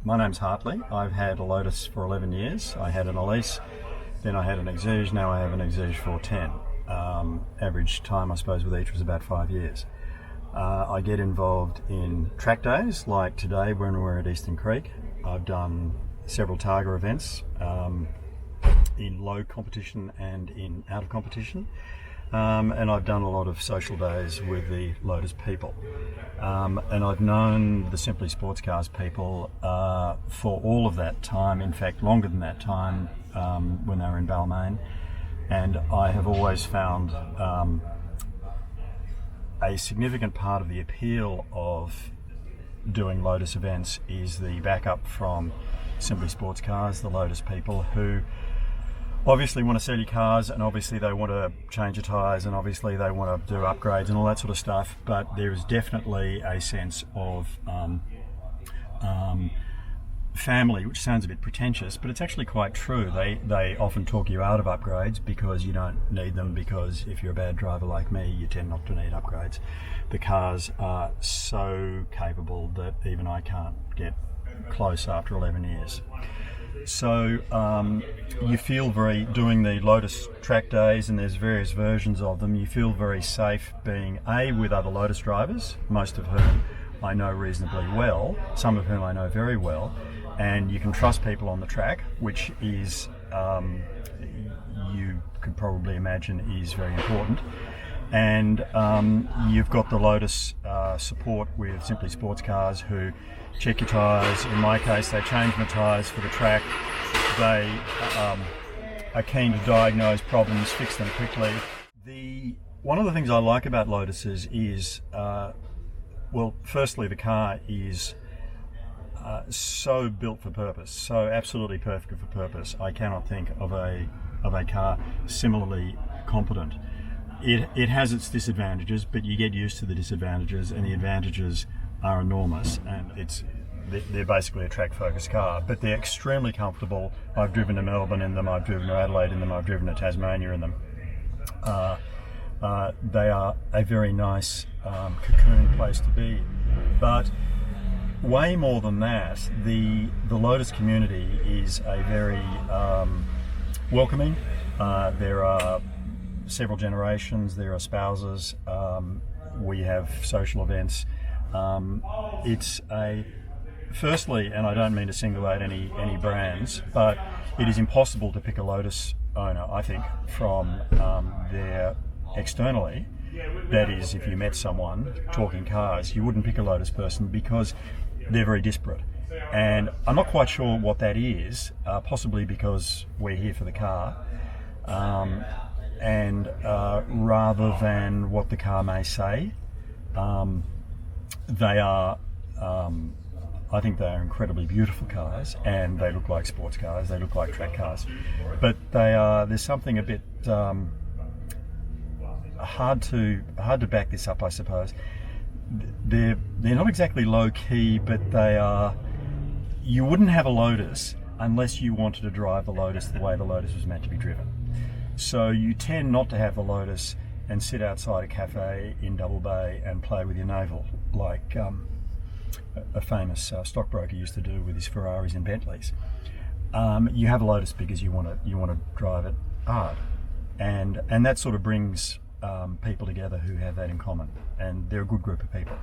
My name's Hartley. I've had a Lotus for 11 years. I had an Elise, then I had an Exige, now I have an Exige 410. Average time, I suppose, with each was about 5 years. I get involved in track days, like today when we're at Eastern Creek. I've done several Targa events in low competition and in out of competition. And I've done a lot of social days with the Lotus people. And I've known the Simply Sports Cars people for all of that time, in fact longer than that time, when they were in Balmain. And I have always found a significant part of the appeal of doing Lotus events is the backup from Simply Sports Cars, the Lotus people, who obviously want to sell you cars, and obviously they want to change your tyres, and obviously they want to do upgrades and all that sort of stuff, but there is definitely a sense of family, which sounds a bit pretentious, but it's actually quite true. They often talk you out of upgrades because you don't need them, because if you're a bad driver like me, you tend not to need upgrades. The cars are so capable that even I can't get close after 11 years. So you feel doing the Lotus track days, and there's various versions of them, you feel very safe being with other Lotus drivers, most of whom I know reasonably well, some of whom I know very well, and you can trust people on the track, which is, you could probably imagine, is very important. And you've got the Lotus support with Simply Sports Cars, who check your tyres. In my case, they change my tyres for the track. They are keen to diagnose problems, fix them quickly. One of the things I like about Lotuses is, well, firstly, the car is so built for purpose, so absolutely perfect for purpose. I cannot think of a car similarly competent. It has its disadvantages, but you get used to the disadvantages, and the advantages are enormous, and they're basically a track-focused car, but they're extremely comfortable. I've driven to Melbourne in them, I've driven to Adelaide in them, I've driven to Tasmania in them. They are a very nice cocoon place to be, but way more than that, the Lotus community is a very welcoming. There are several generations, there are spouses, we have social events. Firstly, and I don't mean to single out any brands, but it is impossible to pick a Lotus owner, I think, from their externally. That is, if you met someone talking cars, you wouldn't pick a Lotus person because they're very disparate. And I'm not quite sure what that is, possibly because we're here for the car, and rather than what the car may say. They are, I think they are incredibly beautiful cars, and they look like sports cars, they look like track cars, but there's something a bit hard to back this up, I suppose. They're not exactly low key, but you wouldn't have a Lotus unless you wanted to drive the Lotus the way the Lotus was meant to be driven. So you tend not to have the Lotus and sit outside a cafe in Double Bay and play with your navel, like a famous stockbroker used to do with his Ferraris and Bentleys. You have a Lotus because you want to drive it hard, and that sort of brings people together who have that in common, and they're a good group of people.